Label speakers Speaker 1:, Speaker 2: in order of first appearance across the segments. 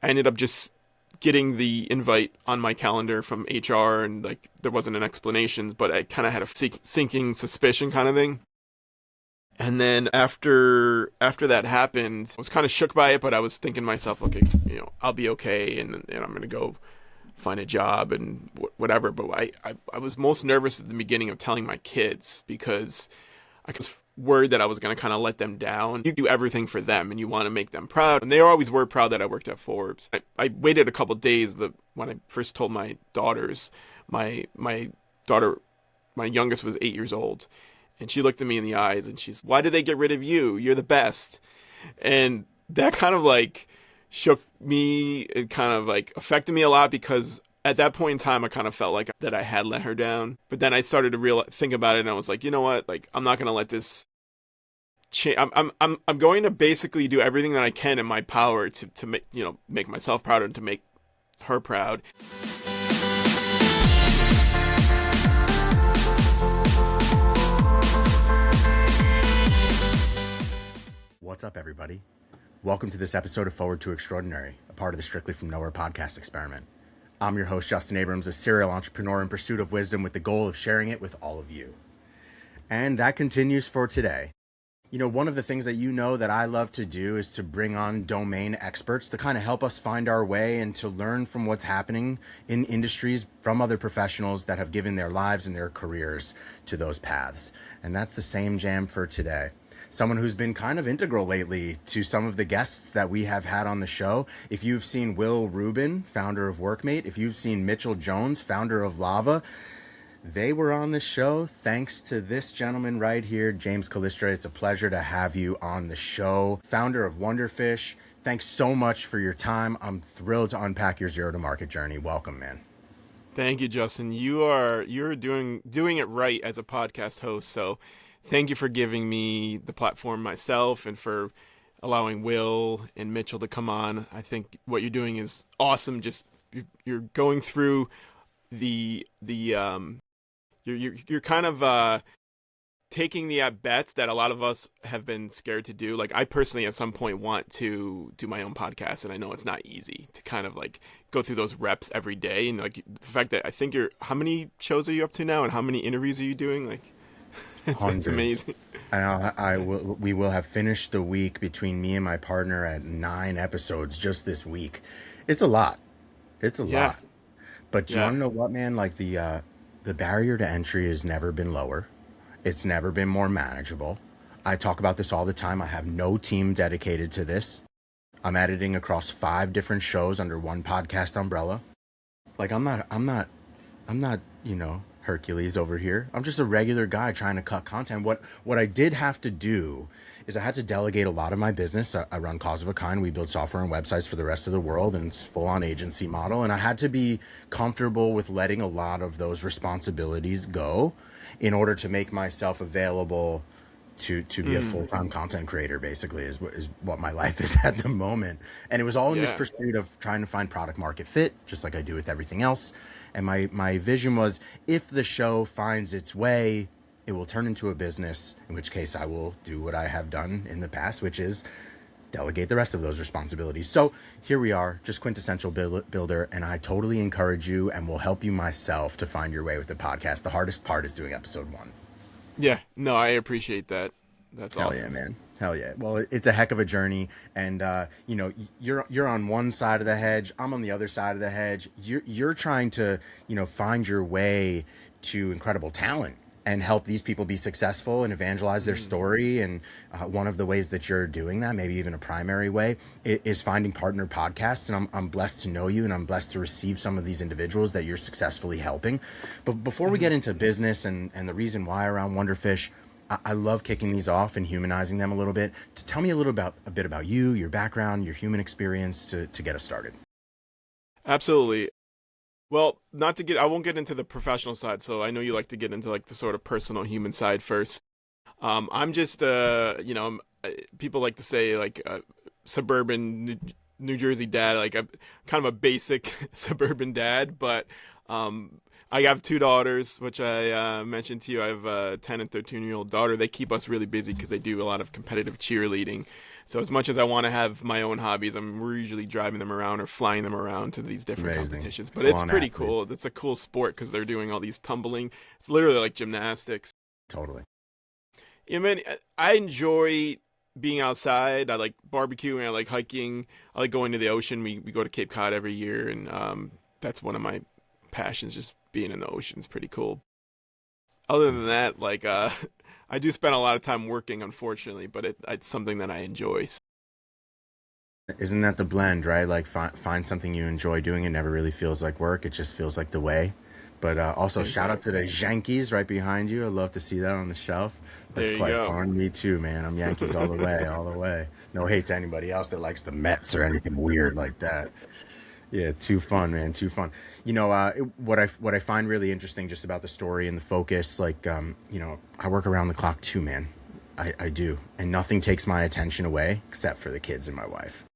Speaker 1: I ended up just getting the invite on my calendar from HR, and like there wasn't an explanation, but I kind of had a sinking suspicion kind of thing. And then after that happened, I was kind of shook by it, but I was thinking to myself, okay, I'll be okay, and I'm gonna go find a job and whatever. But I was most nervous at the beginning of telling my kids, because I was worried that I was going to kind of let them down. You do everything for them and you want to make them proud. And they always were proud that I worked at Forbes. I waited a couple of days when I first told my daughters. My daughter, my youngest, was 8 years old. And she looked at me in the eyes and she's, "Why did they get rid of you? You're the best." And that kind of like shook me. It kind of like affected me a lot, because at that point in time, I kind of felt like that I had let her down. But then I started to think about it, and I was like, you know what? Like, I'm not going to let this change. I'm going to basically do everything that I can in my power to make myself proud and to make her proud.
Speaker 2: What's up, everybody? Welcome to this episode of Forward to Extraordinary, a part of the Strictly From Nowhere podcast experiment. I'm your host, Justin Abrams, a serial entrepreneur in pursuit of wisdom with the goal of sharing it with all of you. And that continues for today. One of the things that I love to do is to bring on domain experts to kind of help us find our way and to learn from what's happening in industries from other professionals that have given their lives and their careers to those paths. And that's the same jam for today. Someone who's been kind of integral lately to some of the guests that we have had on the show. If you've seen Will Rubin, founder of Workmate, if you've seen Mitchell Jones, founder of Lava, they were on the show thanks to this gentleman right here, James Colistra. It's a pleasure to have you on the show. Founder of Wonderfish, thanks so much for your time. I'm thrilled to unpack your zero to market journey. Welcome, man.
Speaker 1: Thank you, Justin. You're doing it right as a podcast host. So thank you for giving me the platform myself and for allowing Will and Mitchell to come on. I think what you're doing is awesome. Just you're going through you're kind of taking the at bets that a lot of us have been scared to do. Like, I personally at some point want to do my own podcast, and I know it's not easy to kind of like go through those reps every day. And like the fact that I think how many shows are you up to now, and how many interviews are you doing? Like, it's amazing.
Speaker 2: We will have finished the week between me and my partner at 9 episodes just this week. It's a lot. It's a lot. But you want to know what, man? Like the barrier to entry has never been lower. It's never been more manageable. I talk about this all the time. I have no team dedicated to this. I'm editing across 5 different shows under one podcast umbrella. Like, I'm not, Hercules over here. I'm just a regular guy trying to cut content. What I did have to do is I had to delegate a lot of my business. I run Cause of a Kind. We build software and websites for the rest of the world, and it's full-on agency model. And I had to be comfortable with letting a lot of those responsibilities go in order to make myself available to be a full-time content creator, basically, is what my life is at the moment. And it was all in this pursuit of trying to find product market fit, just like I do with everything else. And my vision was, if the show finds its way, it will turn into a business, in which case I will do what I have done in the past, which is delegate the rest of those responsibilities. So here we are, just quintessential builder, and I totally encourage you and will help you myself to find your way with the podcast. The hardest part is doing episode 1.
Speaker 1: Yeah, no, I appreciate that. That's
Speaker 2: Hell
Speaker 1: awesome.
Speaker 2: Yeah, man. Hell yeah. Well, it's a heck of a journey, and you're on one side of the hedge. I'm on the other side of the hedge. You're trying to find your way to incredible talent and help these people be successful and evangelize their story. And one of the ways that you're doing that, maybe even a primary way, is finding partner podcasts. And I'm blessed to know you, and I'm blessed to receive some of these individuals that you're successfully helping. But before we get into business and the reason why around Wonderfish, I love kicking these off and humanizing them a little bit. To tell me a bit about you, your background, your human experience to get us started.
Speaker 1: Absolutely. Well, I won't get into the professional side, so I know you like to get into like the sort of personal human side first. I'm just, people like to say like a suburban New Jersey dad, like a kind of a basic suburban dad, but I have 2 daughters, which I mentioned to you. I have a 10 and 13-year-old daughter. They keep us really busy because they do a lot of competitive cheerleading. So as much as I want to have my own hobbies, we're usually driving them around or flying them around to these different
Speaker 2: Amazing.
Speaker 1: competitions. But
Speaker 2: Full
Speaker 1: it's
Speaker 2: on
Speaker 1: pretty
Speaker 2: athlete.
Speaker 1: cool. It's a cool sport because they're doing all these tumbling. It's literally like gymnastics.
Speaker 2: Totally.
Speaker 1: Yeah, man, I enjoy being outside. I like barbecuing. I like hiking. I like going to the ocean. We go to Cape Cod every year, and that's one of my passions. Just being in the ocean is pretty cool. Other than that, like I do spend a lot of time working, unfortunately, but it's something that I enjoy.
Speaker 2: Isn't that the blend, right? Like find something you enjoy doing. It never really feels like work. It just feels like the way. But also, shout out to the Yankees right behind you. I'd love to see that on the shelf. That's
Speaker 1: There you
Speaker 2: quite
Speaker 1: go.
Speaker 2: fun. Me too, man. I'm Yankees all the way, all the way. No hate to anybody else that likes the Mets or anything weird like that. Yeah, too fun, man. Too fun. What I find really interesting just about the story and the focus, like, I work around the clock too, man. I do, and nothing takes my attention away except for the kids and my wife.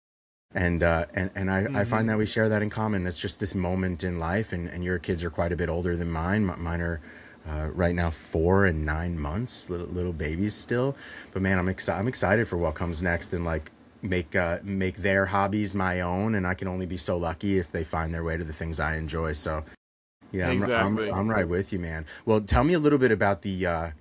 Speaker 2: I find that we share that in common. It's just this moment in life, and your kids are quite a bit older than mine. Mine are right now 4 and 9 months, little babies still. But man, I'm excited for what comes next, and like make their hobbies my own. And I can only be so lucky if they find their way to the things I enjoy. So yeah,
Speaker 1: Exactly.
Speaker 2: I'm right with you, man. Well, tell me a little bit about the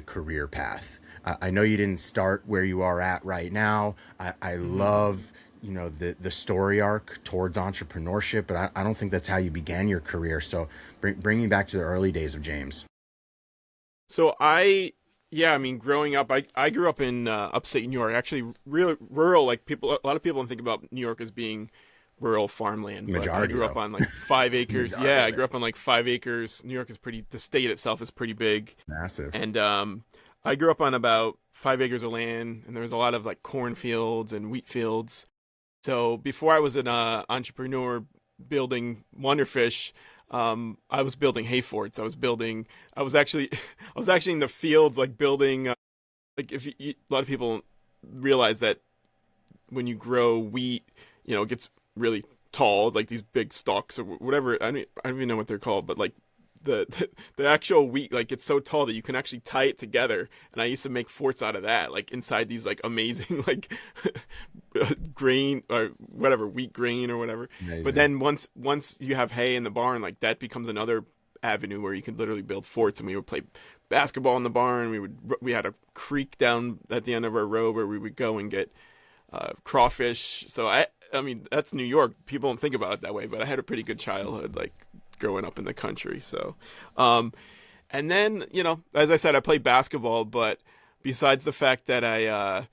Speaker 2: career path. I know you didn't start where you are at right now. I love the story arc towards entrepreneurship, but I don't think that's how you began your career. So bring me back to the early days of James.
Speaker 1: So growing up, I grew up in upstate New York, actually really rural. Like a lot of people don't think about New York as being rural farmland, but I grew up on like 5 acres. Yeah, I grew up on like 5 acres. New York is the state itself is pretty big.
Speaker 2: Massive.
Speaker 1: And I grew up on about 5 acres of land, and there was a lot of like cornfields and wheat fields. So before I was an entrepreneur building Wonderfish, I was building hay forts. I was actually in the fields, like building. Like a lot of people realize that when you grow wheat, it gets really tall, like these big stalks or whatever. I don't even know what they're called, but like the actual wheat, like it's so tall that you can actually tie it together. And I used to make forts out of that, like inside these like amazing like grain or whatever, wheat grain or whatever. Amazing. But then once you have hay in the barn, like that becomes another avenue where you could literally build forts. And we would play basketball in the barn. We had a creek down at the end of our road where we would go and get crawfish. So I mean that's New York. People don't think about it that way, but I had a pretty good childhood, like growing up in the country. So and then as I said, I played basketball, but besides the fact that I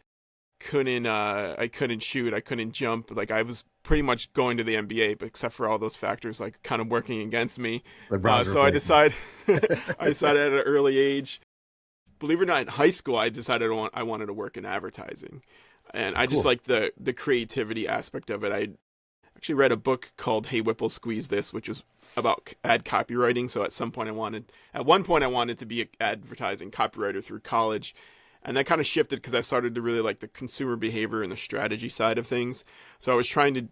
Speaker 1: couldn't shoot, I couldn't jump, like I was pretty much going to the NBA, but except for all those factors like kind of working against me. So I decided at an early age, believe it or not, in high school I decided I wanted to work in advertising. And I just like the creativity aspect of it. I actually read a book called Hey Whipple Squeeze This, which was about ad copywriting. So at one point I wanted to be an advertising copywriter through college. And that kind of shifted because I started to really like the consumer behavior and the strategy side of things. So I was trying to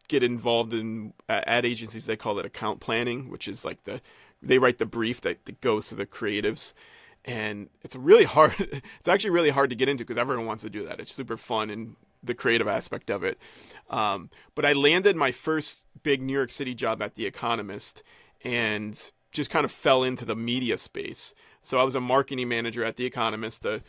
Speaker 1: get involved in ad agencies. They call it account planning, which is like they write the brief that goes to the creatives. And it's actually really hard to get into because everyone wants to do that. It's super fun and the creative aspect of it. But I landed my first big New York City job at The Economist and just kind of fell into the media space. So I was a marketing manager at The Economist, the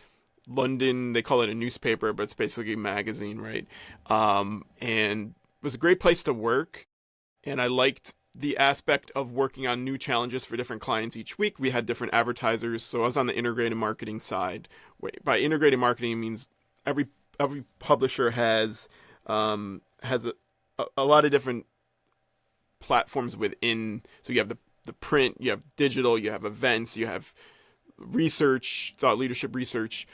Speaker 1: London, they call it a newspaper, but it's basically a magazine, right? And it was a great place to work. And I liked the aspect of working on new challenges for different clients each week. We had different advertisers. So I was on the integrated marketing side. By integrated marketing, it means every publisher has a lot of different platforms within. So you have the print, you have digital, you have events, you have research, thought leadership research.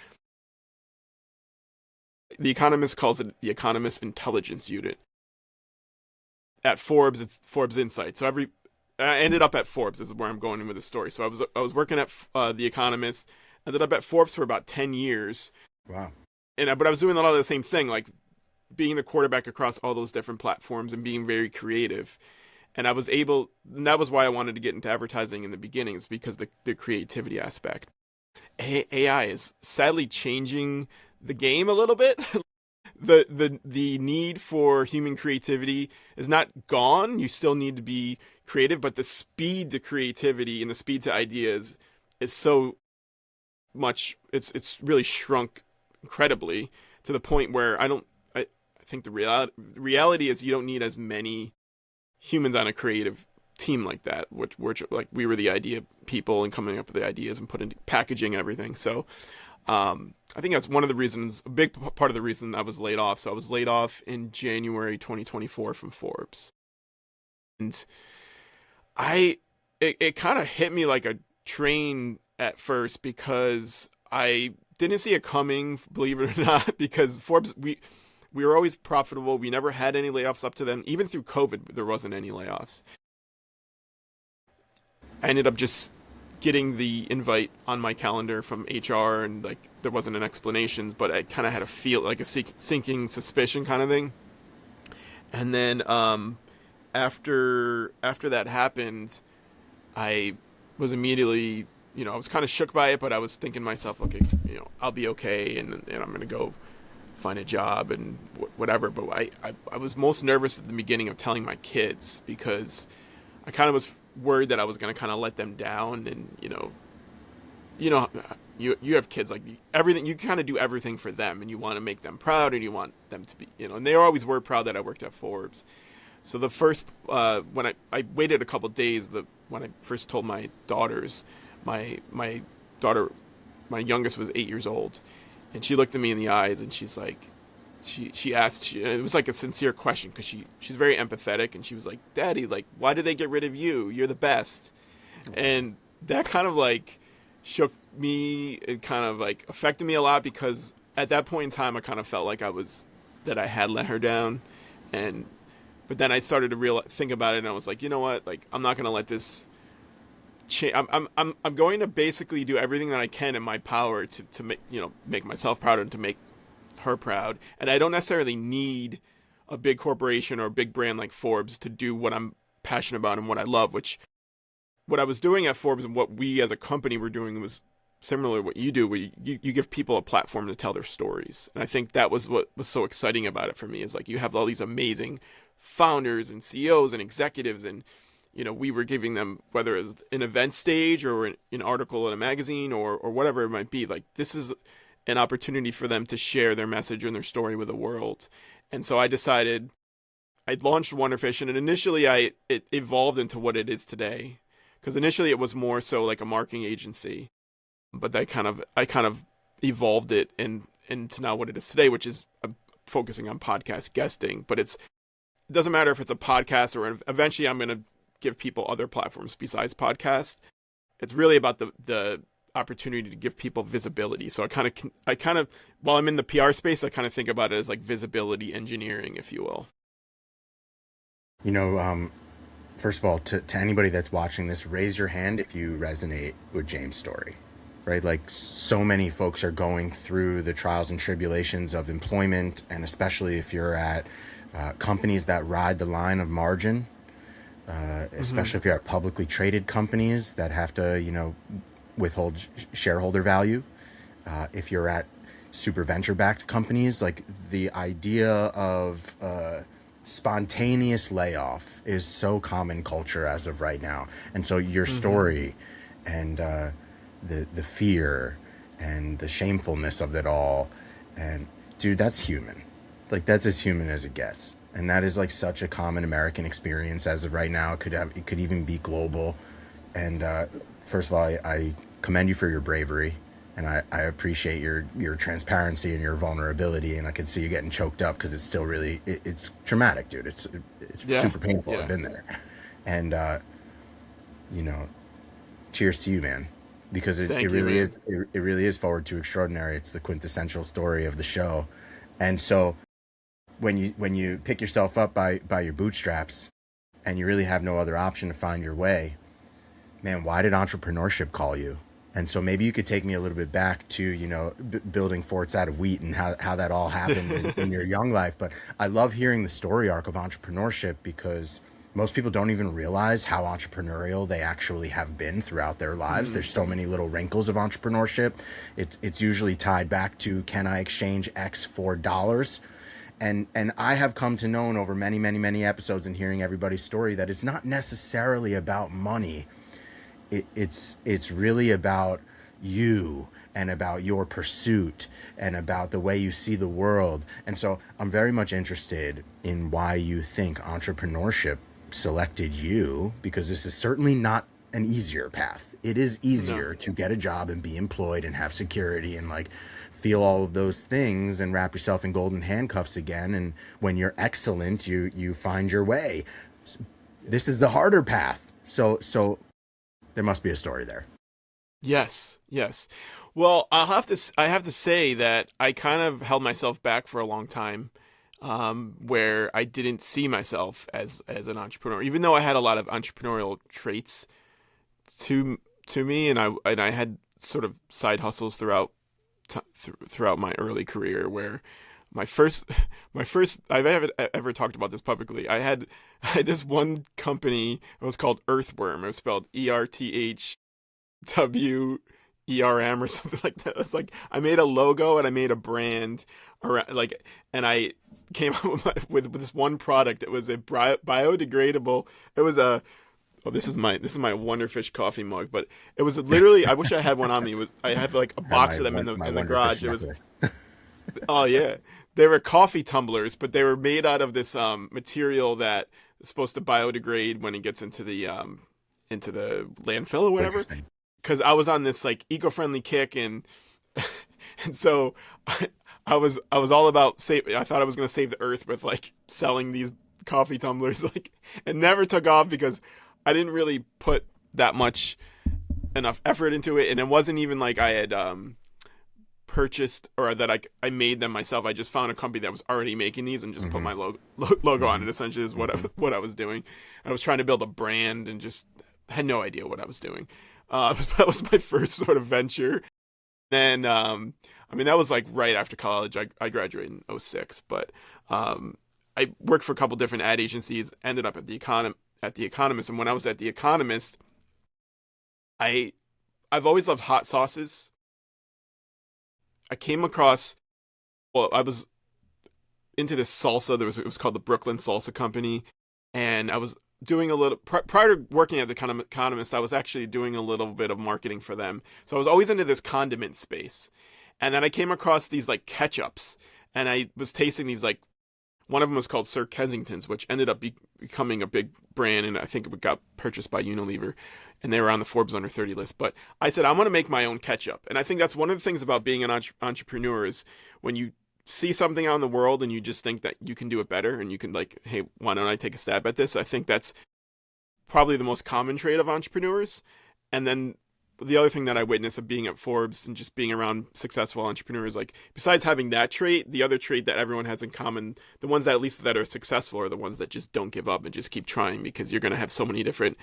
Speaker 1: The Economist calls it the Economist Intelligence Unit. At Forbes, it's Forbes Insight. So I ended up at Forbes. This is where I'm going with the story. So I was working at The Economist. Ended up at Forbes for about 10 years.
Speaker 2: Wow.
Speaker 1: But I was doing a lot of the same thing, like being the quarterback across all those different platforms and being very creative. And that was why I wanted to get into advertising in the beginning, is because the creativity aspect. AI is sadly changing the game a little bit. the need for human creativity is not gone. You still need to be creative, but the speed to creativity and the speed to ideas is so much. It's really shrunk incredibly to the point where I think the reality is you don't need as many humans on a creative team like that, which like we were the idea people and coming up with the ideas and putting packaging and everything. So I think that's one of the reasons, a big part of the reason I was laid off. So I was laid off in January 2024 from Forbes. And it kind of hit me like a train at first because I didn't see it coming, believe it or not, because Forbes, we were always profitable. We never had any layoffs up to then. Even through COVID, there wasn't any layoffs. I ended up just getting the invite on my calendar from HR, and like there wasn't an explanation, but I kind of had a feel like a sinking suspicion kind of thing. And then after that happened, I was immediately, I was kind of shook by it, but I was thinking to myself, okay, I'll be okay, and I'm gonna go find a job and whatever. But I was most nervous at the beginning of telling my kids because I kind of was worried that I was going to kind of let them down, and you have kids, like everything, you kind of do everything for them, and you want to make them proud, and you want them to be, and they always were proud that I worked at Forbes. So the first when I waited a couple of days, when I first told my daughters, my youngest was 8 years old, and she looked at me in the eyes and she's like, she asked, it was like a sincere question because she's very empathetic, and she was like, "Daddy, like, why did they get rid of you? You're the best." And that kind of like shook me. It kind of like affected me a lot because at that point in time, I kind of felt like that I had let her down, but then I started to think about it, and I was like, you know what? Like, I'm not gonna let this change. I'm going to basically do everything that I can in my power to make myself proud and to make her proud, and I don't necessarily need a big corporation or a big brand like Forbes to do what I'm passionate about and what I love, which what I was doing at Forbes and what we as a company were doing was similar to what you do, where you give people a platform to tell their stories. And I think that was what was so exciting about it for me, is like you have all these amazing founders and CEOs and executives, and we were giving them, whether it was an event stage or an article in a magazine or whatever it might be, like this is an opportunity for them to share their message and their story with the world. And so I decided, I launched Wonderfish, and initially it evolved into what it is today. Because initially it was more so like a marketing agency, but I kind of evolved it into now what it is today, which is focusing on podcast guesting. But it doesn't matter if it's a podcast or eventually I'm going to give people other platforms besides podcast. It's really about the opportunity to give people visibility. So I kind of while I'm in the PR space, I kind of think about it as like visibility engineering, if you will.
Speaker 2: First of all, to anybody that's watching this, raise your hand if you resonate with James' story, right? Like, so many folks are going through the trials and tribulations of employment, and especially if you're at companies that ride the line of margin, especially if you're at publicly traded companies that have to, withhold shareholder value. If you're at super venture-backed companies, like the idea of spontaneous layoff is so common culture as of right now. And so your story and the fear and the shamefulness of it all, and dude, that's human. Like, that's as human as it gets. And that is like such a common American experience as of right now. It could even be global. And first of all, I commend you for your bravery, and I appreciate your transparency and your vulnerability. And I can see you getting choked up because it's still really it's traumatic, dude. It's super painful. I've been there, and cheers to you, man, because it really is Forward to Extraordinary. It's the quintessential story of the show. And so when you pick yourself up by your bootstraps and you really have no other option to find your way, man, why did entrepreneurship call you? And so maybe you could take me a little bit back to, building forts out of wheat and how that all happened in your young life. But I love hearing the story arc of entrepreneurship, because most people don't even realize how entrepreneurial they actually have been throughout their lives. There's so many little wrinkles of entrepreneurship. It's usually tied back to, can I exchange X for dollars? And I have come to know over many, many, many episodes and hearing everybody's story that it's not necessarily about money. It's really about you and about your pursuit and about the way you see the world. And so I'm very much interested in why you think entrepreneurship selected you, because this is certainly not an easier path. It is easier to get a job and be employed and have security and like feel all of those things and wrap yourself in golden handcuffs again. And when you're excellent, you find your way. This is the harder path. So there must be a story there.
Speaker 1: Yes. Well, I have to say that I kind of held myself back for a long time, where I didn't see myself as an entrepreneur, even though I had a lot of entrepreneurial traits to me, and I had sort of side hustles throughout my early career, where my first I've ever talked about this publicly. I had this one company. It was called Earthworm. It was spelled ERTHWERM or something like that. It's like I made a logo and I made a brand around, like, and I came up with this one product. It was a biodegradable. It was a this is my Wonderfish coffee mug, but it was literally, I wish I had one on me. I have like a box of them in the garage. It was oh yeah, they were coffee tumblers, but they were made out of this material that is supposed to biodegrade when it gets into the landfill or whatever. Because I was on this like eco-friendly kick, and so I was all about I thought I was going to save the earth with like selling these coffee tumblers, like, it never took off because I didn't really put that much enough effort into it, and it wasn't even like I had purchased or that I made them myself. I just found a company that was already making these and just put my logo on it. Essentially, is what I was doing. I was trying to build a brand and just had no idea what I was doing. That was my first sort of venture. Then, I mean, that was like right after college. I graduated in 2006, but I worked for a couple different ad agencies. Ended up at the Economist, and when I was at the Economist, I've always loved hot sauces. I came across, well, I was into this salsa. It was called the Brooklyn Salsa Company, and I was doing a little prior to working at the Economist. I was actually doing a little bit of marketing for them, so I was always into this condiment space. And then I came across these like ketchups, and I was tasting these, like, one of them was called Sir Kensington's, which ended up becoming a big brand, and I think it got purchased by Unilever, and they were on the Forbes under 30 list. But I said, I want to make my own ketchup. And I think that's one of the things about being an entrepreneur is when you see something out in the world and you just think that you can do it better, and you can, like, hey, why don't I take a stab at this? I think that's probably the most common trait of entrepreneurs. And then the other thing that I witnessed of being at Forbes and just being around successful entrepreneurs, like, besides having that trait, the other trait that everyone has in common, the ones that at least that are successful, are the ones that just don't give up and just keep trying, because you're going to have so many different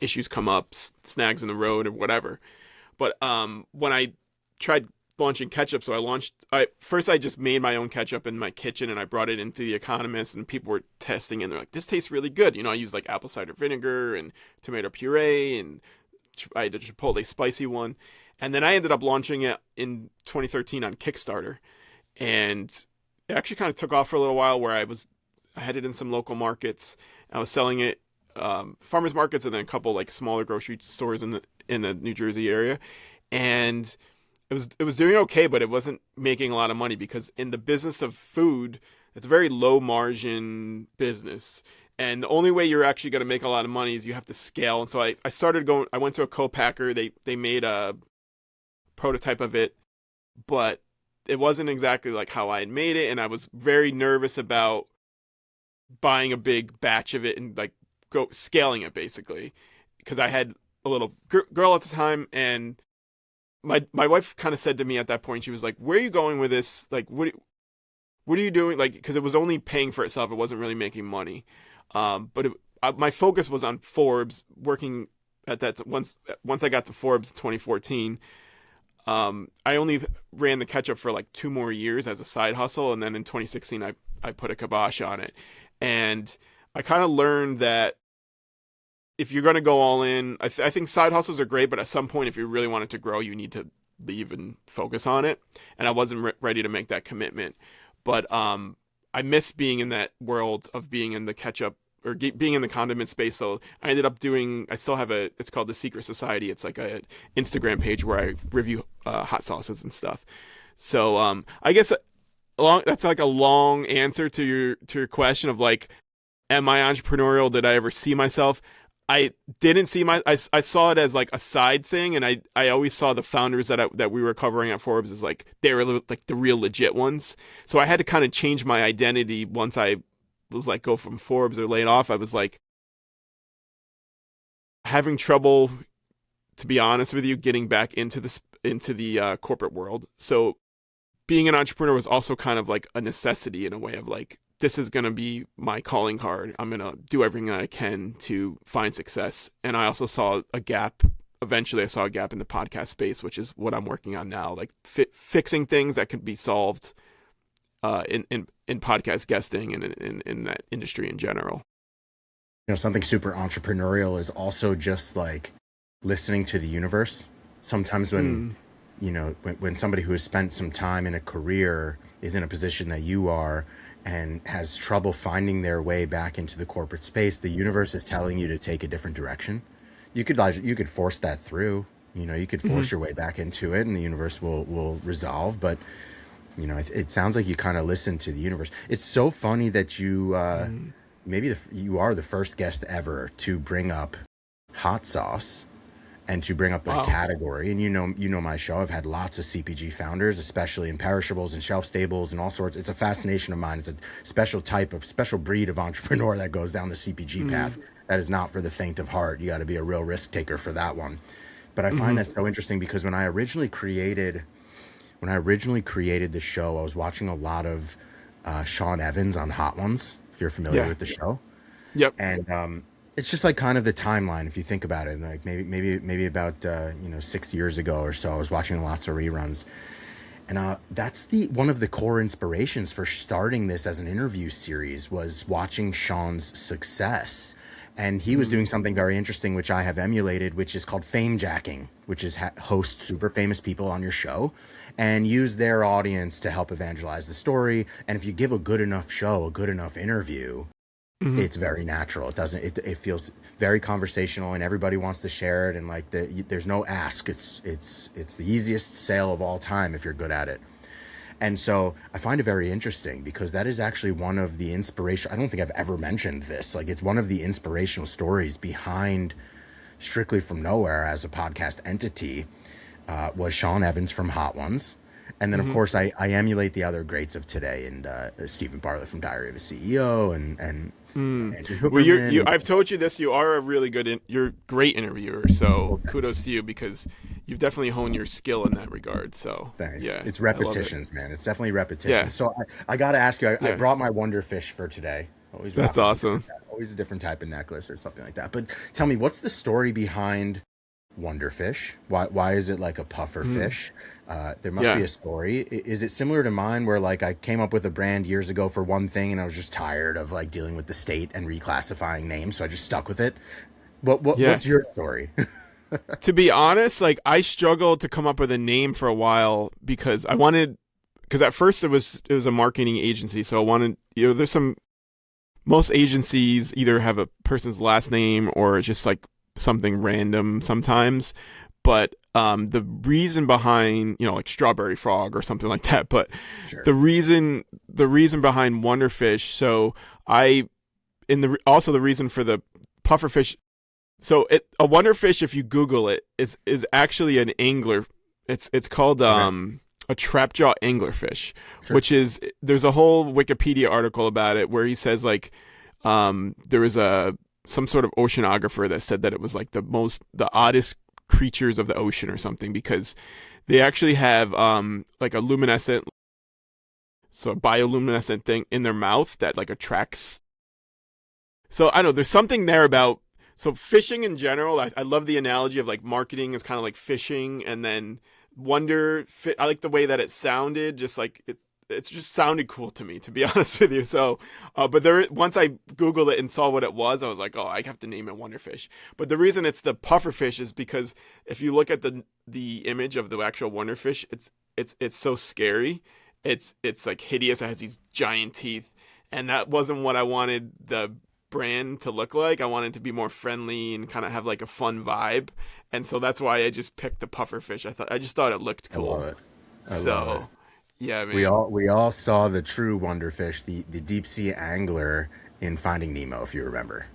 Speaker 1: issues come up, snags in the road or whatever. But when I tried launching ketchup, so first I just made my own ketchup in my kitchen, and I brought it into the Economist, and people were testing, and they're like, this tastes really good. You know, I used like apple cider vinegar and tomato puree, and I had a Chipotle spicy one. And then I ended up launching it in 2013 on Kickstarter. And it actually kind of took off for a little while, where I had it in some local markets. I was selling it farmers markets, and then a couple like smaller grocery stores in the New Jersey area. And it was doing okay, but it wasn't making a lot of money, because in the business of food, it's a very low margin business. And the only way you're actually going to make a lot of money is you have to scale. And so I went to a co-packer. They made a prototype of it, but it wasn't exactly like how I had made it. And I was very nervous about buying a big batch of it and like scaling it, basically, because I had a little girl at the time. And my wife kind of said to me at that point, she was like, where are you going with this? Like, what are you doing? Like, because it was only paying for itself. It wasn't really making money. But my focus was on Forbes, working at that. Once I got to Forbes in 2014, I only ran the ketchup for like 2 more years as a side hustle. And then in 2016, I put a kibosh on it. And I kind of learned that if you're going to go all in, I think side hustles are great, but at some point, if you really want it to grow, you need to leave and focus on it. And I wasn't ready to make that commitment. But I miss being in that world of being in the ketchup or being in the condiment space. So I ended up I still have it's called The Secret Society. It's like a Instagram page where I review hot sauces and stuff. So I guess that's like a long answer to your question of like, am I entrepreneurial? Did I ever see myself? I didn't see I saw it as like a side thing, and I always saw the founders that we were covering at Forbes as like they were like the real legit ones. So I had to kind of change my identity once I was like go from Forbes or laid off. I was like having trouble, to be honest with you, getting back into the corporate world. So being an entrepreneur was also kind of like a necessity in a way of like, this is going to be my calling card. I'm going to do everything that I can to find success. And I also saw a gap. Eventually, I saw a gap in the podcast space, which is what I'm working on now, like fixing things that could be solved in podcast guesting and in that industry in general.
Speaker 2: You know, something super entrepreneurial is also just like listening to the universe. Sometimes when, you know, when somebody who has spent some time in a career is in a position that you are, and has trouble finding their way back into the corporate space, the universe is telling you to take a different direction. You could force that through, you know, you could force your way back into it, and the universe will resolve. But, you know, it sounds like you kind of listen to the universe. It's so funny that you, you are the first guest ever to bring up hot sauce and to bring up a category. And you know my show, I've had lots of CPG founders, especially in perishables and shelf stables and all sorts. It's a fascination of mine. It's a special breed of entrepreneur that goes down the CPG path. That is not for the faint of heart. You got to be a real risk taker for that one. But I find that so interesting because when I originally created the show, I was watching a lot of Sean Evans on Hot Ones, if you're familiar with the show.
Speaker 1: Yep.
Speaker 2: And it's just like kind of the timeline, if you think about it. Like maybe about 6 years ago or so, I was watching lots of reruns, and that's one of the core inspirations for starting this as an interview series was watching Sean's success. And he was doing something very interesting, which I have emulated, which is called fame jacking, which is host super famous people on your show and use their audience to help evangelize the story. And if you give a good enough show, a good enough interview, it's very natural. It feels very conversational, and everybody wants to share it. And like there's no ask. It's the easiest sale of all time if you're good at it. And so I find it very interesting because that is actually one of the inspiration. I don't think I've ever mentioned this. Like, it's one of the inspirational stories behind Strictly from Nowhere as a podcast entity was Sean Evans from Hot Ones. And then, of course, I emulate the other greats of today, and Stephen Bartlett from Diary of a CEO, and
Speaker 1: well, I've told you this. You are a really you're a great interviewer. So kudos to you because you've definitely honed your skill in that regard. So
Speaker 2: thanks.
Speaker 1: Yeah,
Speaker 2: it's repetitions, man. It's definitely repetitions.
Speaker 1: Yeah.
Speaker 2: So I got to ask you. I brought my Wonderfish for today.
Speaker 1: That's awesome.
Speaker 2: Always a different type of necklace or something like that. But tell me, what's the story behind Wonderfish? Why is it like a puffer fish? There must be a story. Is it similar to mine where like I came up with a brand years ago for one thing and I was just tired of like dealing with the state and reclassifying names, so I just stuck with it? What's your story?
Speaker 1: To be honest, like I struggled to come up with a name for a while because at first it was a marketing agency, so I wanted, most agencies either have a person's last name or it's just like something random sometimes, but the reason behind like Strawberry Frog or something like that, but sure. the reason behind Wonderfish, so also the reason for the pufferfish, so a Wonderfish, if you Google it, is actually an angler. It's called a trapjaw anglerfish, sure. which is, there's a whole Wikipedia article about it where he says like there was some sort of oceanographer that said that it was like the oddest creatures of the ocean or something, because they actually have like a bioluminescent thing in their mouth that like attracts. So I don't know, there's something there about, so fishing in general, I love the analogy of like marketing is kind of like fishing, and then I like the way that it sounded, just like it just sounded cool to me, to be honest with you. So, but once I Googled it and saw what it was, I was like, oh, I have to name it Wonderfish. But the reason it's the pufferfish is because if you look at the image of the actual Wonderfish, it's so scary. it's like hideous. It has these giant teeth, and that wasn't what I wanted the brand to look like. I wanted it to be more friendly and kind of have like a fun vibe, and so that's why I just picked the pufferfish. I just thought it looked
Speaker 2: I love
Speaker 1: cool.
Speaker 2: it. I love it.
Speaker 1: So yeah,
Speaker 2: We
Speaker 1: man.
Speaker 2: all saw the true Wonderfish, the deep sea angler in Finding Nemo, if you remember.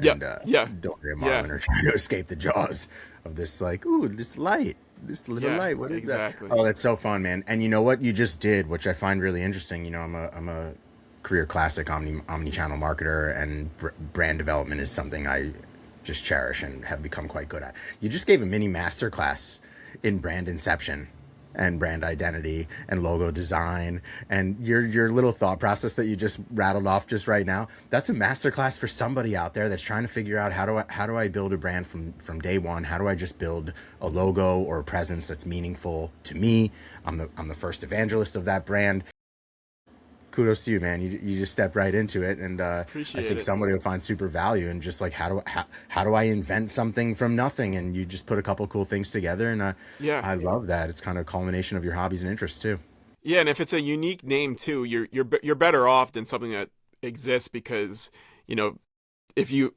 Speaker 1: Yeah,
Speaker 2: And
Speaker 1: yeah,
Speaker 2: Dory and
Speaker 1: yeah,
Speaker 2: Marlin are trying to escape the jaws of this, like, ooh, this light, this little
Speaker 1: yeah,
Speaker 2: light. What is that?
Speaker 1: exactly.
Speaker 2: Oh, that's so fun, man. And you know what you just did, which I find really interesting. I'm a career classic omni-channel marketer, and brand development is something I just cherish and have become quite good at. You just gave a mini masterclass in brand inception and brand identity and logo design, and your little thought process that you just rattled off just right now. That's a masterclass for somebody out there that's trying to figure out how do I build a brand from day one? How do I just build a logo or a presence that's meaningful to me? I'm the first evangelist of that brand. Kudos to you, man. You just stepped right into it, and I
Speaker 1: Appreciate
Speaker 2: think
Speaker 1: it.
Speaker 2: somebody will find super value in just like how do I invent something from nothing, and you just put a couple cool things together, and
Speaker 1: Yeah,
Speaker 2: I love that. It's kind of a culmination of your hobbies and interests too.
Speaker 1: yeah, and if it's a unique name too, you're better off than something that exists because you know if you're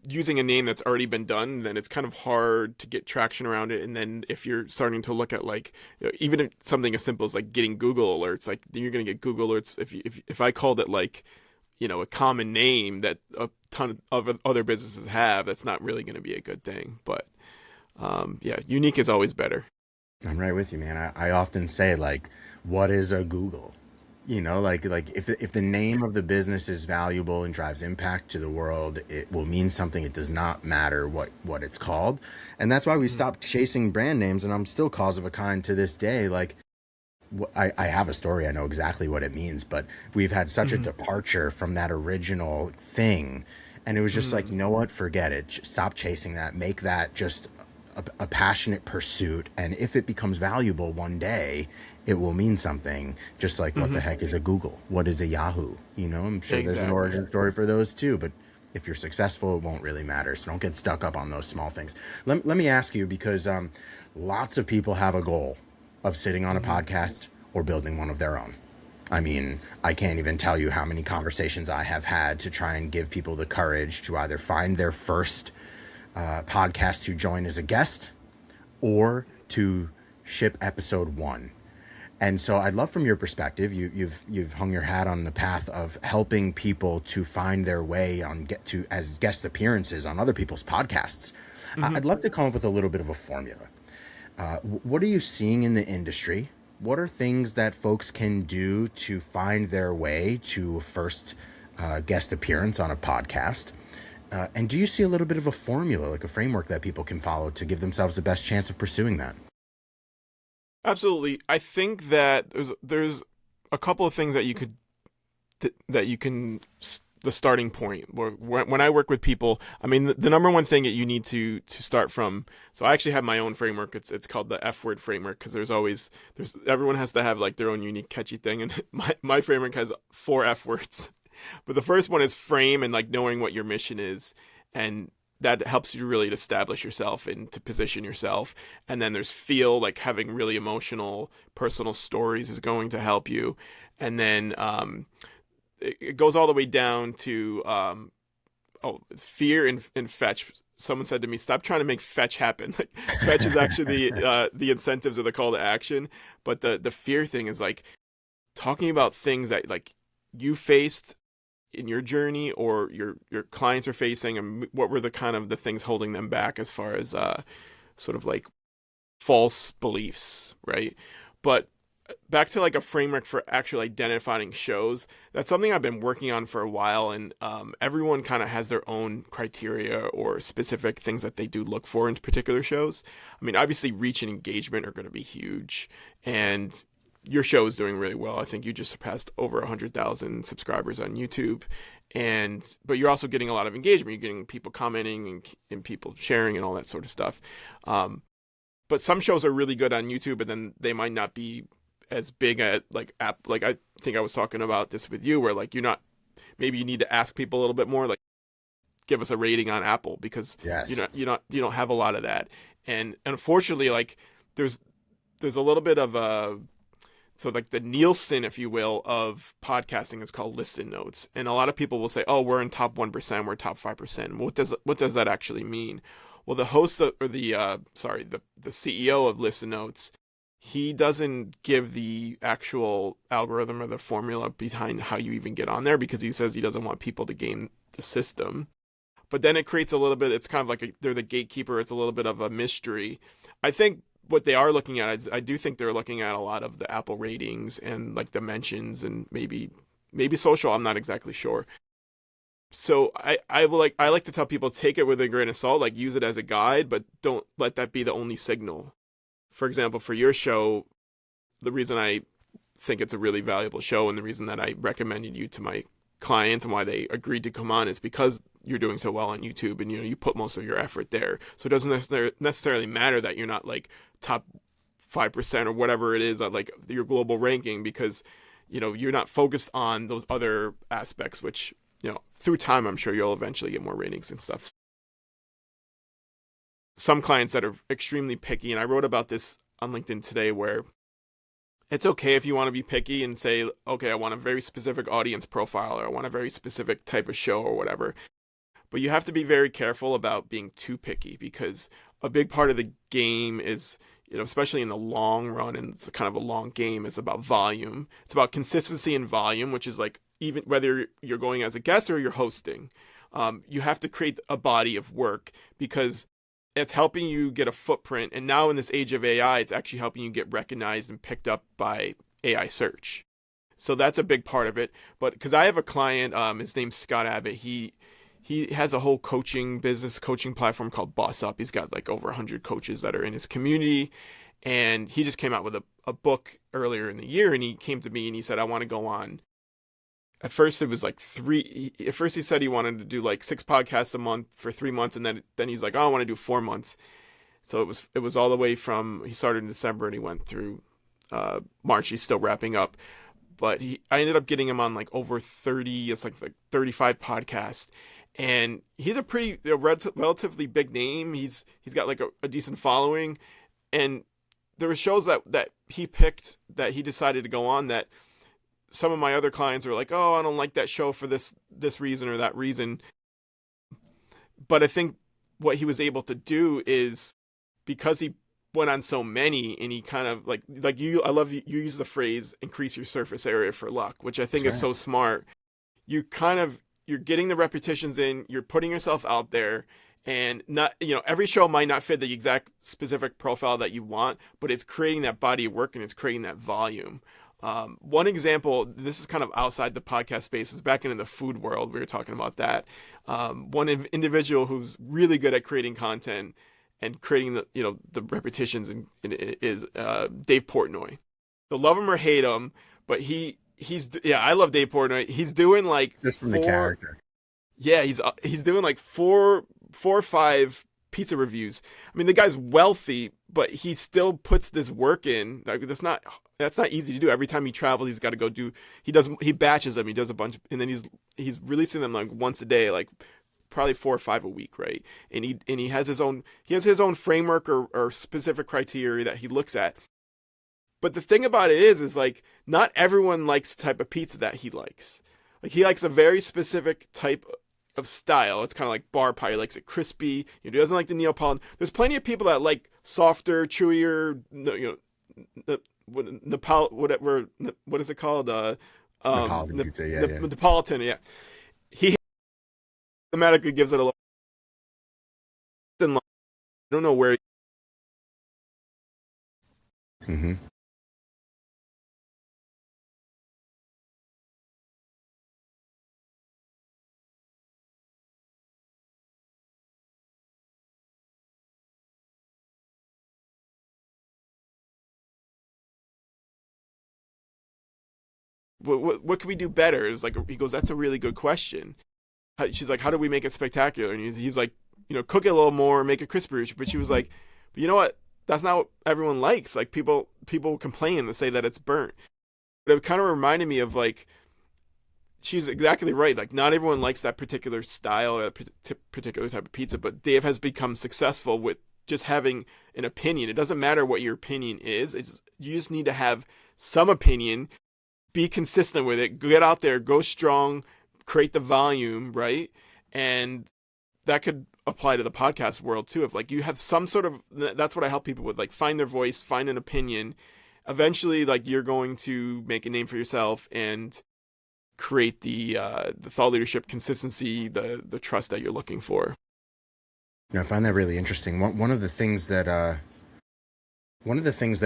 Speaker 1: using a name that's already been done, then it's kind of hard to get traction around it. And then if you're starting to look at like even if something as simple as like getting Google alerts, like you're going to get Google alerts if I called it like a common name that a ton of other businesses have, that's not really going to be a good thing. But yeah, unique is always better.
Speaker 2: I'm right with you, man. I often say, like, what is a Google? Like if the name of the business is valuable and drives impact to the world, it will mean something. It does not matter what it's called, and that's why we
Speaker 1: Mhm.
Speaker 2: stopped chasing brand names. And I'm still cause of a kind to this day. Like, I have a story. I know exactly what it means, but we've had such a
Speaker 1: Mhm.
Speaker 2: departure from that original thing. And it was just like,
Speaker 1: Mhm.
Speaker 2: you know what? Forget it. Stop chasing that. Make that just a passionate pursuit. And if it becomes valuable one day, it will mean something. Just like, what the
Speaker 1: Mhm.
Speaker 2: heck is a Google? What is a Yahoo? I'm sure there's an
Speaker 1: Exactly.
Speaker 2: origin story for those too, but if you're successful, it won't really matter. So don't get stuck up on those small things. Let me ask you, because lots of people have a goal of sitting on a
Speaker 1: Mhm.
Speaker 2: podcast or building one of their own. I mean, I can't even tell you how many conversations I have had to try and give people the courage to either find their first podcast to join as a guest or to ship episode one. And so I'd love, from your perspective, you've hung your hat on the path of helping people to find their way on get to as guest appearances on other people's podcasts. I'd
Speaker 1: Mhm.
Speaker 2: love to come up with a little bit of a formula. What are you seeing in the industry? What are things that folks can do to find their way to a first guest appearance on a podcast? And do you see a little bit of a formula, like a framework that people can follow to give themselves the best chance of pursuing that?
Speaker 1: Absolutely. I think that there's a couple of things that you could that you can the starting point when I work with people. I mean, the number one thing that you need to start from. So I actually have my own framework. It's called the F word framework, because there's everyone has to have like their own unique catchy thing, and my framework has 4 F words. But the first one is frame, and like knowing what your mission is, and that helps you really to establish yourself and to position yourself. And then there's feel, like having really emotional personal stories is going to help you. And then it goes all the way down to it's fear and fetch. Someone said to me, "Stop trying to make fetch happen." Like fetch is actually the incentives of the call to action, but the fear thing is like talking about things that like you faced in your journey or your clients are facing, and what were the kind of the things holding them back as far as sort of like false beliefs, right? But back to like a framework for actually identifying shows, that's something I've been working on for a while. And everyone kind of has their own criteria or specific things that they do look for in particular shows. I mean, obviously reach and engagement are going to be huge, and your show is doing really well. I think you just surpassed over 100,000 subscribers on YouTube, but you're also getting a lot of engagement. You're getting people commenting and people sharing and all that sort of stuff. But some shows are really good on YouTube, and then they might not be as big at like app. Like I think I was talking about this with you, where like you're not. Maybe you need to ask people a little bit more, like give us a rating on Apple, because
Speaker 2: Yes.
Speaker 1: you don't have a lot of that. And unfortunately, like there's a little bit of a So like the Nielsen, if you will, of podcasting is called listen notes. And a lot of people will say, oh, we're in top 1%, we're top 5%. What does that actually mean? Well, the host of, or the CEO of Listen Notes, he doesn't give the actual algorithm or the formula behind how you even get on there, because he says he doesn't want people to game the system. But then it creates a little bit, it's kind of like they're the gatekeeper. It's a little bit of a mystery. I think what they are looking at is, I do think they're looking at a lot of the Apple ratings and like the mentions and maybe social. I'm not exactly sure. So I like to tell people, take it with a grain of salt, like use it as a guide, but don't let that be the only signal. For example, for your show, the reason I think it's a really valuable show and the reason that I recommended you to my clients and why they agreed to come on is because you're doing so well on YouTube, and you put most of your effort there. So it doesn't necessarily matter that you're not like top 5% or whatever it is at like your global ranking, because you're not focused on those other aspects, which through time I'm sure you'll eventually get more ratings and stuff. Some clients that are extremely picky, and I wrote about this on LinkedIn today, where it's okay if you want to be picky and say, okay, I want a very specific audience profile, or I want a very specific type of show or whatever. But you have to be very careful about being too picky, because a big part of the game is, especially in the long run, and it's kind of a long game, is about volume. It's about consistency and volume, which is like, even whether you're going as a guest or you're hosting, you have to create a body of work, because it's helping you get a footprint. And now in this age of AI, it's actually helping you get recognized and picked up by AI search. So that's a big part of it. But because I have a client, his name's Scott Abbott. He has a whole coaching platform called Boss Up. He's got like over 100 coaches that are in his community. And he just came out with a book earlier in the year. And he came to me and he said, I want to go on. At first it was like 3. At first he said he wanted to do like 6 podcasts a month for 3 months, and then he's like, oh, I want to do 4 months. So it was all the way from, he started in December and he went through March. He's still wrapping up, but I ended up getting him on like over 30. It's like 35 podcasts, and he's a pretty relatively big name. He's got like a decent following, and there were shows that he picked that he decided to go on that some of my other clients were like, oh, I don't like that show for this reason or that reason. But I think what he was able to do is, because he went on so many, and he kind of like you, I love you use the phrase increase your surface area for luck, which I think is so smart. You're getting the repetitions in, you're putting yourself out there, and not, every show might not fit the exact specific profile that you want, but it's creating that body of work and it's creating that volume. One example, this is kind of outside the podcast space, is back into the food world. We were talking about that. One individual who's really good at creating content and creating the repetitions is Dave Portnoy. So love him or hate him, but I love Dave Portnoy. He's doing like
Speaker 2: just from the character. Yeah,
Speaker 1: he's doing like four or five pizza reviews. I mean, the guy's wealthy, but he still puts this work in. Like, that's not easy to do. Every time he travels, he's got to go do. He batches them. He does a bunch, and then he's releasing them like once a day, like probably 4 or 5 a week, right? And he has his own framework or specific criteria that he looks at. But the thing about it is like, not everyone likes the type of pizza that he likes. Like, he likes a very specific type of style. It's kind of like bar pie. He likes it crispy. He doesn't like the Neapolitan. There's plenty of people that like softer, chewier, what is it called?
Speaker 2: Neapolitan pizza, yeah.
Speaker 1: Neapolitan, yeah. He automatically gives it a little. I don't know where.
Speaker 2: Mm-hmm.
Speaker 1: What can we do better? It was like, he goes, that's a really good question. She's like, how do we make it spectacular? And he was like, cook it a little more, make it crispier. But she was like, but you know what? That's not what everyone likes. Like, people complain and say that it's burnt. But it kind of reminded me of like, she's exactly right. Like, not everyone likes that particular style or that particular type of pizza. But Dave has become successful with just having an opinion. It doesn't matter what your opinion is. You just need to have some opinion, be consistent with it, get out there, go strong, create the volume, right? And that could apply to the podcast world too. If like you have some sort of, that's what I help people with, like find their voice, find an opinion. Eventually, like you're going to make a name for yourself and create the thought leadership, consistency, the trust that you're looking for.
Speaker 2: I find that really interesting. One of the things that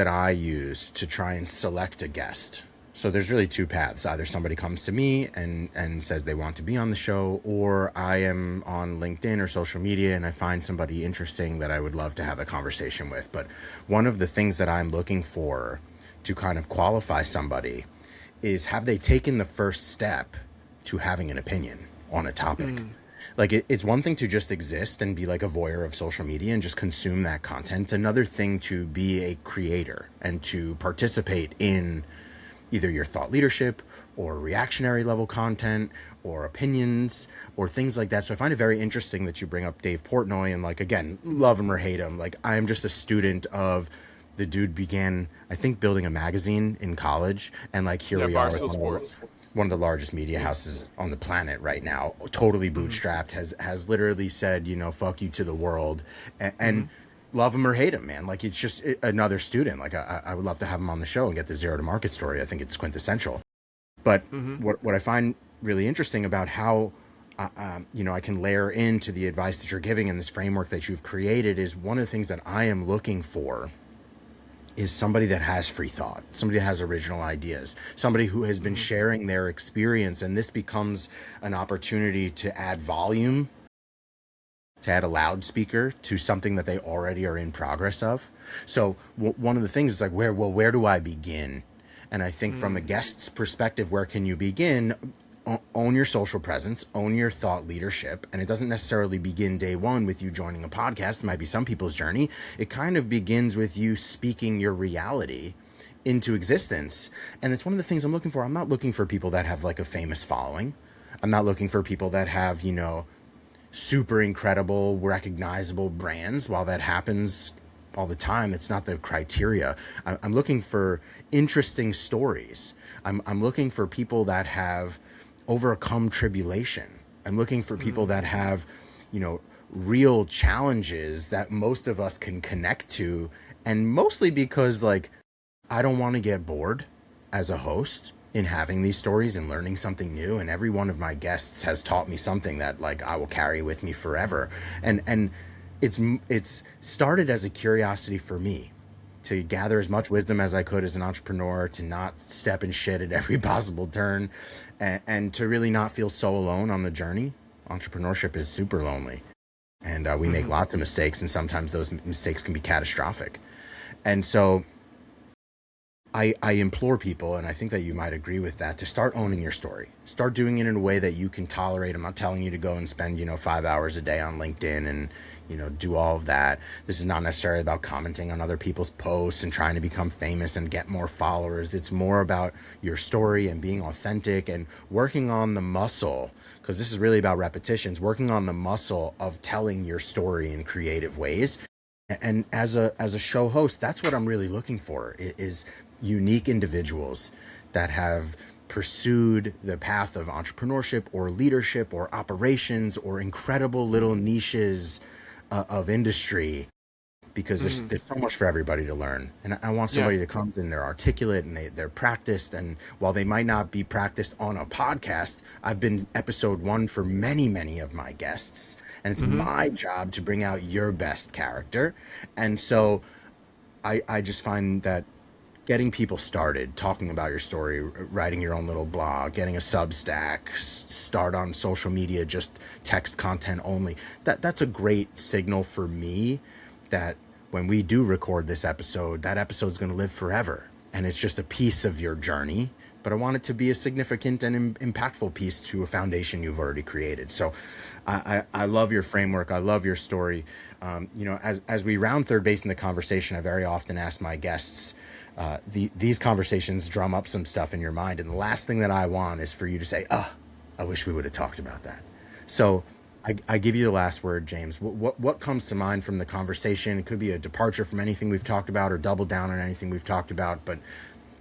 Speaker 2: I use to try and select a guest. So there's really two paths. Either somebody comes to me and says they want to be on the show, or I am on LinkedIn or social media and I find somebody interesting that I would love to have a conversation with. But one of the things that I'm looking for to kind of qualify somebody is, have they taken the first step to having an opinion on a topic? Like it's one thing to just exist and be like a voyeur of social media and just consume that content. Another thing to be a creator and to participate in either your thought leadership or reactionary level content or opinions or things like that. So I find it very interesting that you bring up Dave Portnoy, and like, again, love him or hate him. Like, I am just a student of the dude began, I think, building a magazine in college, and like here we are with one of the largest media houses on the planet right now, totally bootstrapped, has literally said, you know, fuck you to the world, and love him or hate him, man. Like, it's just another student. Like, I would love to have him on the show and get the zero to market story. I think it's quintessential. But what I find really interesting about how, you know, I can layer into the advice that you're giving and this framework that you've created is, one of the things that I am looking for is somebody that has free thought, somebody that has original ideas, somebody who has been sharing their experience. And this becomes an opportunity to add volume, to add a loudspeaker to something that they already are in progress of. So one of the things is like, where do I begin? And I think from a guest's perspective, where can you begin? Own your social presence, own your thought leadership. And it doesn't necessarily begin day one with you joining a podcast. It might be some people's journey. It kind of begins with you speaking your reality into existence. And it's one of the things I'm looking for. I'm not looking for people that have like a famous following. I'm not looking for people that have, you know, super incredible, recognizable brands. While that happens all the time, it's not the criteria. I'm looking for interesting stories. I'm looking for people that have overcome tribulation. I'm looking for people that have, you know, real challenges that most of us can connect to. And mostly because, like, I don't want to get bored as a host in having these stories and learning something new. And every one of my guests has taught me something that, like, I will carry with me forever. And it's started as a curiosity for me to gather as much wisdom as I could as an entrepreneur, to not step in shit at every possible turn, and to really not feel so alone on the journey. Entrepreneurship is super lonely, and we make lots of mistakes, and sometimes those mistakes can be catastrophic. And so I implore people, and I think that you might agree with that, to start owning your story. Start doing it in a way that you can tolerate. I'm not telling you to go and spend, 5 hours a day on LinkedIn and, do all of that. This is not necessarily about commenting on other people's posts and trying to become famous and get more followers. It's more about your story and being authentic and working on the muscle, because this is really about repetitions, working on the muscle of telling your story in creative ways. And as a show host, that's what I'm really looking for, is unique individuals that have pursued the path of entrepreneurship or leadership or operations or incredible little niches of industry, because there's so much for everybody to learn. And I want somebody to come in, they're articulate and they're practiced. And while they might not be practiced on a podcast, I've been episode 1 for many, many of my guests. And it's my job to bring out your best character. And so I just find that getting people started, talking about your story, writing your own little blog, getting a Substack, start on social media, just text content only, that's a great signal for me that when we do record this episode, that episode's going to live forever. And it's just a piece of your journey, but I want it to be a significant and impactful piece to a foundation you've already created. So I love your framework. I love your story. As we round third base in the conversation, I very often ask my guests, these conversations drum up some stuff in your mind. And the last thing that I want is for you to say, I wish we would have talked about that. So I give you the last word, James. What comes to mind from the conversation? It could be a departure from anything we've talked about or double down on anything we've talked about, but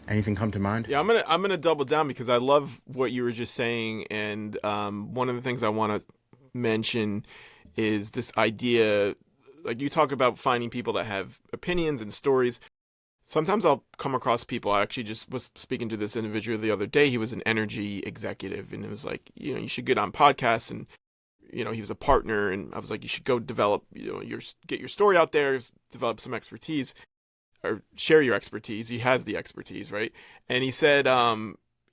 Speaker 2: Anything come to mind?
Speaker 1: Yeah, I'm gonna double down because I love what you were just saying, and one of the things I want to mention is this idea, like you talk about finding people that have opinions and stories. Sometimes I'll come across people. I actually just was speaking to this individual the other day. He was an energy executive, and it was like, you should get on podcasts, and he was a partner, and I was like, you should go develop, get your story out there, develop some expertise, or share your expertise. He has the expertise, right? And he said, I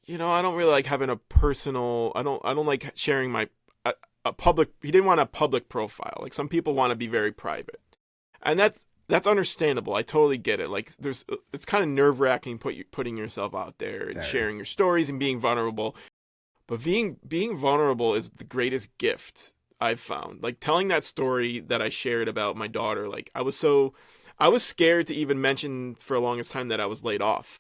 Speaker 1: don't really like having a personal. I don't like sharing my a public. He didn't want a public profile. Like some people want to be very private, and that's understandable. I totally get it. Like it's kind of nerve-wracking putting yourself out there and sharing your stories and being vulnerable. But being vulnerable is the greatest gift I've found. Like telling that story that I shared about my daughter, like I was scared to even mention for the longest time that I was laid off.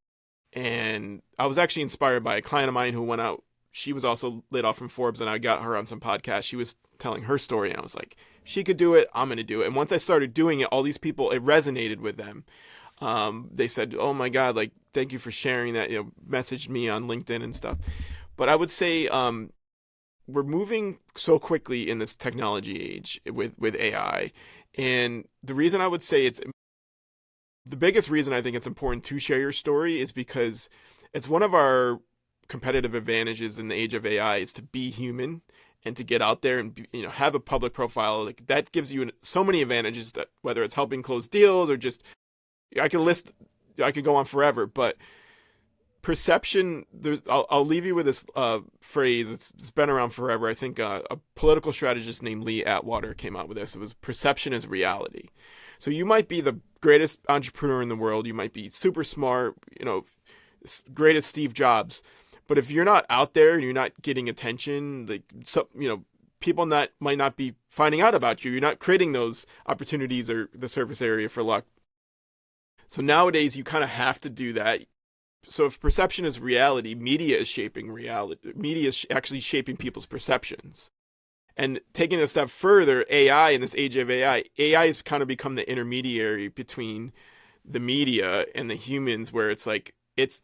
Speaker 1: And I was actually inspired by a client of mine who went out. She was also laid off from Forbes, and I got her on some podcast. She was telling her story, and I was like, she could do it, I'm going to do it. And once I started doing it, all these people, it resonated with them. They said, oh my God, like, thank you for sharing that, messaged me on LinkedIn and stuff. But I would say we're moving so quickly in this technology age with AI. And the reason I would say the biggest reason I think it's important to share your story is because it's one of our competitive advantages in the age of AI is to be human and to get out there and have a public profile. Like that gives you so many advantages, that whether it's helping close deals or just I could go on forever, but perception, I'll leave you with this phrase. It's been around forever. I think a political strategist named Lee Atwater came out with this. It was perception is reality. So you might be the greatest entrepreneur in the world. You might be super smart, great as Steve Jobs. But if you're not out there and you're not getting attention, people might not be finding out about you. You're not creating those opportunities or the surface area for luck. So nowadays you kind of have to do that. So if perception is reality, media is shaping reality. Media is actually shaping people's perceptions. And taking it a step further, AI, in this age of AI has kind of become the intermediary between the media and the humans, where it's like it's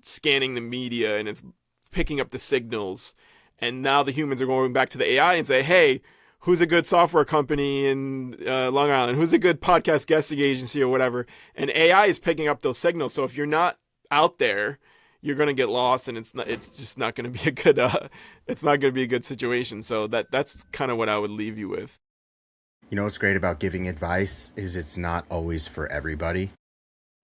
Speaker 1: scanning the media and it's picking up the signals. And now the humans are going back to the AI and say, hey, who's a good software company in Long Island? Who's a good podcast guesting agency or whatever? And AI is picking up those signals. So if you're not out there, you're going to get lost, and it's just not going to be a good it's not going to be a good situation. So that's kind of what I would leave you with.
Speaker 2: What's great about giving advice is it's not always for everybody,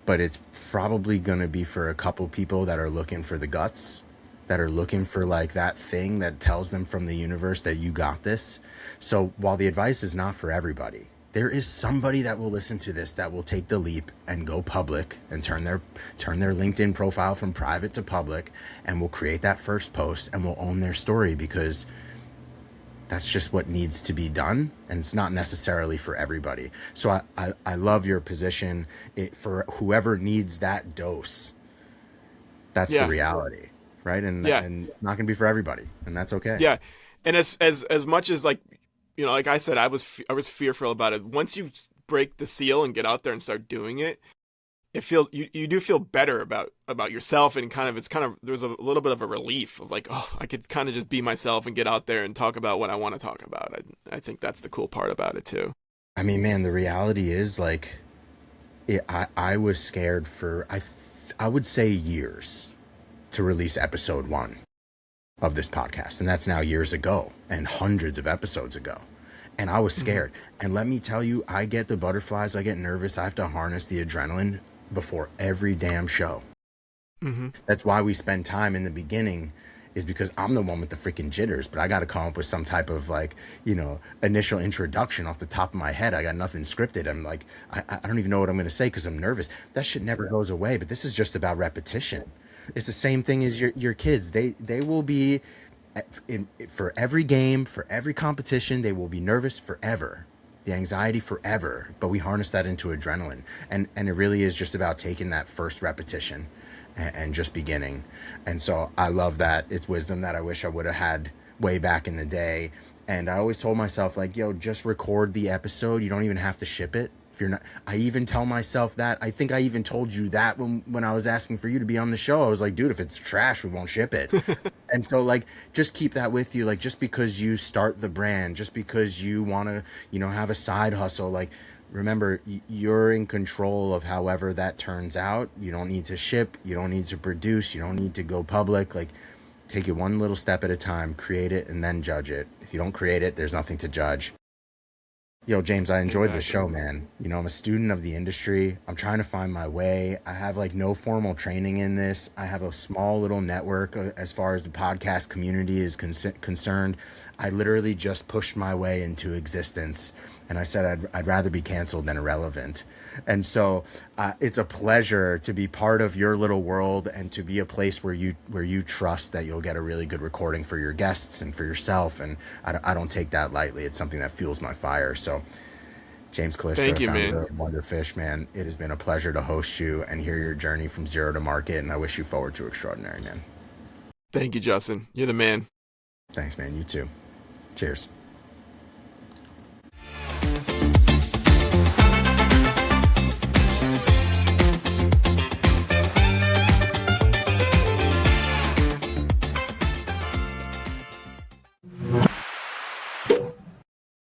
Speaker 2: but it's probably going to be for a couple people that are looking for the guts, that are looking for like that thing that tells them from the universe that you got this. So while the advice is not for everybody, there is somebody that will listen to this that will take the leap and go public and turn their LinkedIn profile from private to public, and will create that first post and will own their story, because that's just what needs to be done, and it's not necessarily for everybody. So I love your position. For whoever needs that dose, that's the reality, right? And it's not going to be for everybody, and that's okay.
Speaker 1: Yeah, and as much as like, like I said, I was fearful about it. Once you break the seal and get out there and start doing it, you do feel better about yourself, and there's a little bit of a relief of like, oh, I could kind of just be myself and get out there and talk about what I want to talk about. I think that's the cool part about it too.
Speaker 2: I mean, man, the reality is like, I was scared for I would say years to release episode 1 of this podcast, and that's now years ago and hundreds of episodes ago, and I was scared. And let me tell you, I get the butterflies, I get nervous, I have to harness the adrenaline before every damn show. That's why we spend time in the beginning, is because I'm the one with the freaking jitters, but I got to come up with some type of like, initial introduction off the top of my head. I got nothing scripted. I'm like, I don't even know what I'm going to say because I'm nervous. That shit never goes away, but this is just about repetition. It's the same thing as your kids. They will be for every game, for every competition, they will be nervous forever, the anxiety forever. But we harness that into adrenaline, and it really is just about taking that first repetition and just beginning. And so I love that. It's wisdom that I wish I would have had way back in the day. And I always told myself, like, yo, just record the episode. You don't even have to ship it If you're not, I even tell myself that. I think I even told you that when I was asking for you to be on the show. I was like, dude, if it's trash, we won't ship it. And so like, just keep that with you. Like, just because you start the brand, just because you want to, have a side hustle, like, remember, you're in control of however that turns out. You don't need to ship. You don't need to produce. You don't need to go public. Like, take it one little step at a time, create it, and then judge it. If you don't create it, there's nothing to judge. Yo, James, I enjoyed the show, man. I'm a student of the industry. I'm trying to find my way. I have like no formal training in this. I have a small little network as far as the podcast community is concerned. I literally just pushed my way into existence, and I said I'd rather be canceled than irrelevant. And so it's a pleasure to be part of your little world and to be a place where you trust that you'll get a really good recording for your guests and for yourself. And I don't take that lightly. It's something that fuels my fire. So James Colistra,
Speaker 1: Thank you,
Speaker 2: founder
Speaker 1: man.
Speaker 2: of Wonderfish, man, it has been a pleasure to host you and hear your journey from zero to market. And I wish you forward to extraordinary, man.
Speaker 1: Thank you, Justin. You're the man.
Speaker 2: Thanks, man. You too. Cheers.